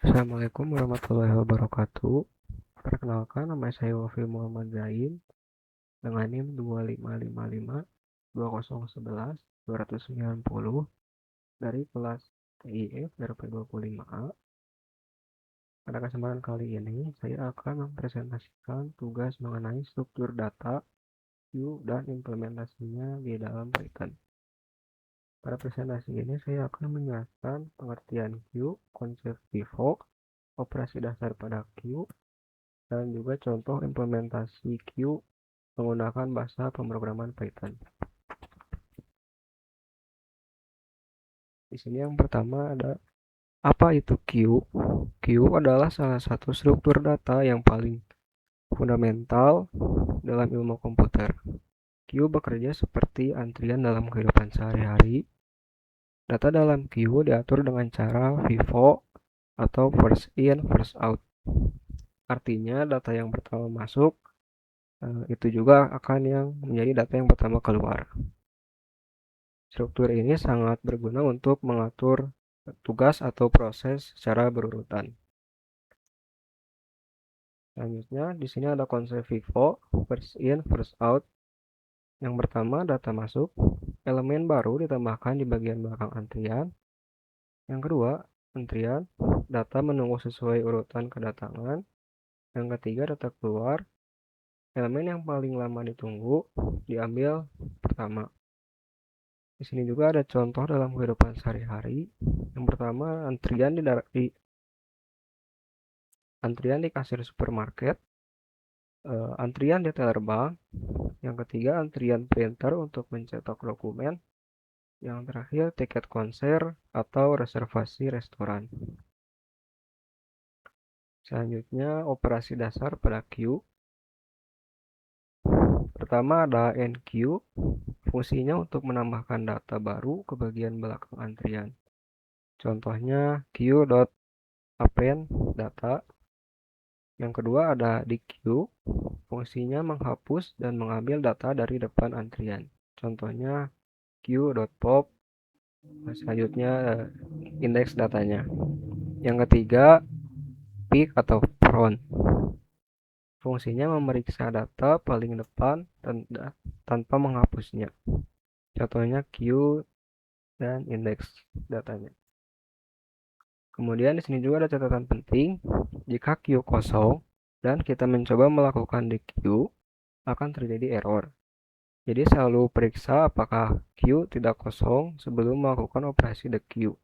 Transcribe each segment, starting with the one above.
Assalamualaikum warahmatullahi wabarakatuh. Perkenalkan, nama saya Wafi Muhammad Zain dengan NIM 2555-2011-290 dari kelas TIF RP 25A. Pada kesempatan kali ini, saya akan mempresentasikan tugas mengenai struktur data, queue, dan implementasinya di dalam Python. Pada presentasi ini, saya akan menjelaskan pengertian queue, konsep pivot, operasi dasar pada queue, dan juga contoh implementasi queue menggunakan bahasa pemrograman Python. Di sini yang pertama ada apa itu queue? Queue adalah salah satu struktur data yang paling fundamental dalam ilmu komputer. Queue bekerja seperti antrian dalam kehidupan sehari-hari. Data dalam queue diatur dengan cara FIFO atau first in, first out. Artinya data yang pertama masuk itu juga akan yang menjadi data yang pertama keluar. Struktur ini sangat berguna untuk mengatur tugas atau proses secara berurutan. Selanjutnya, di sini ada konsep FIFO, first in, first out. Yang pertama, data masuk. Elemen baru ditambahkan di bagian belakang antrian. Yang kedua, antrian. Data menunggu sesuai urutan kedatangan. Yang ketiga, data keluar. Elemen yang paling lama ditunggu diambil pertama. Di sini juga ada contoh dalam kehidupan sehari-hari. Yang pertama, antrian di kasir supermarket, antrian di teller bank, yang ketiga antrian printer untuk mencetak dokumen, yang terakhir tiket konser atau reservasi restoran. Selanjutnya operasi dasar pada queue. Pertama ada enqueue, fungsinya untuk menambahkan data baru ke bagian belakang antrian. Contohnya queue.append data. Yang kedua ada dequeue, fungsinya menghapus dan mengambil data dari depan antrian. Contohnya queue.pop. Selanjutnya indeks datanya. Yang ketiga peak atau front. Fungsinya memeriksa data paling depan tanpa menghapusnya. Contohnya queue dan indeks datanya. Kemudian di sini juga ada catatan penting. Jika queue kosong dan kita mencoba melakukan dequeue, akan terjadi error. Jadi selalu periksa apakah queue tidak kosong sebelum melakukan operasi dequeue.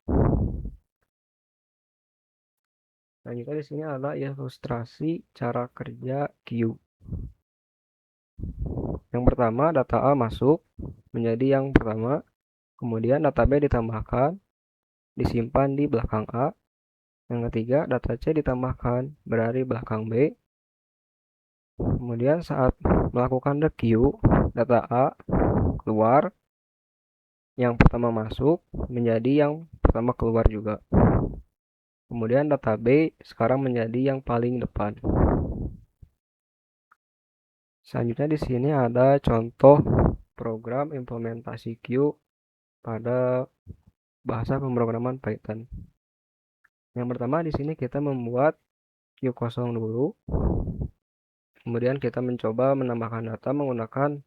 Selanjutnya di sini adalah ilustrasi cara kerja queue. Yang pertama, data A masuk menjadi yang pertama, kemudian data B ditambahkan, disimpan di belakang A. Yang ketiga, data C ditambahkan berada di belakang B. Kemudian saat melakukan dequeue, data A keluar, yang pertama masuk menjadi yang pertama keluar juga. Kemudian data B sekarang menjadi yang paling depan. Selanjutnya di sini ada contoh program implementasi queue pada bahasa pemrograman Python. Yang pertama di sini kita membuat queue kosong dulu. Kemudian kita mencoba menambahkan data menggunakan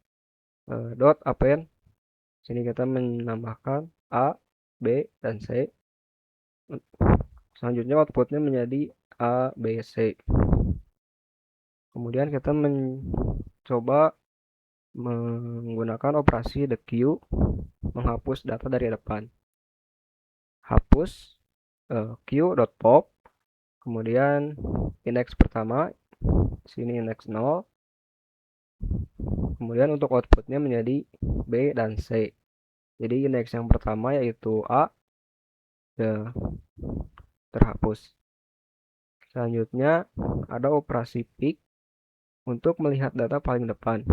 .append. Sini kita menambahkan A, B, dan C. Selanjutnya outputnya menjadi A, B, C. Kemudian kita mencoba menggunakan operasi dequeue menghapus data dari depan. Hapus queue.pop, kemudian indeks pertama, sini indeks 0. Kemudian untuk outputnya menjadi B dan C. Jadi indeks yang pertama yaitu A terhapus. Selanjutnya ada operasi peak untuk melihat data paling depan.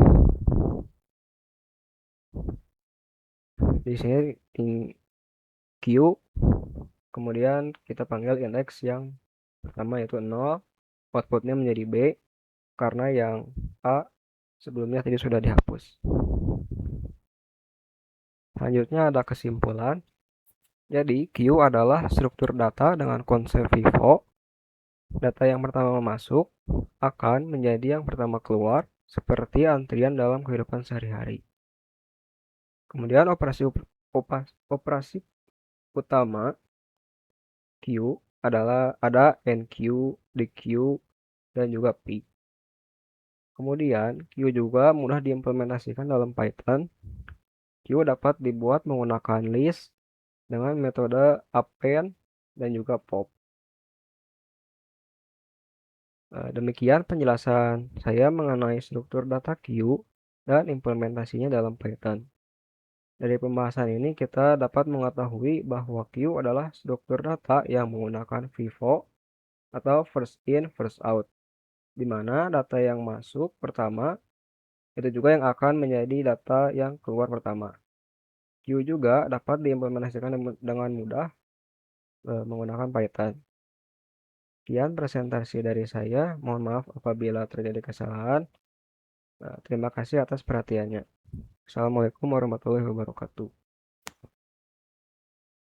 Di sini queue, kemudian kita panggil indeks yang pertama yaitu 0, outputnya menjadi B karena yang A sebelumnya tadi sudah dihapus. Selanjutnya ada kesimpulan. Jadi queue adalah struktur data dengan konsep FIFO Data yang pertama masuk akan menjadi yang pertama keluar, seperti antrian dalam kehidupan sehari-hari. Kemudian operasi utama Q adalah ada NQ, DQ, dan juga P. Kemudian Q juga mudah diimplementasikan dalam Python. Q dapat dibuat menggunakan list dengan metode append dan juga pop. Demikian penjelasan saya mengenai struktur data Q dan implementasinya dalam Python. Dari pembahasan ini kita dapat mengetahui bahwa Q adalah struktur data yang menggunakan FIFO atau first in, first out, di mana data yang masuk pertama itu juga yang akan menjadi data yang keluar pertama. Q juga dapat diimplementasikan dengan mudah menggunakan Python. Sekian presentasi dari saya. Mohon maaf apabila terjadi kesalahan. Terima kasih atas perhatiannya. Assalamualaikum warahmatullahi wabarakatuh.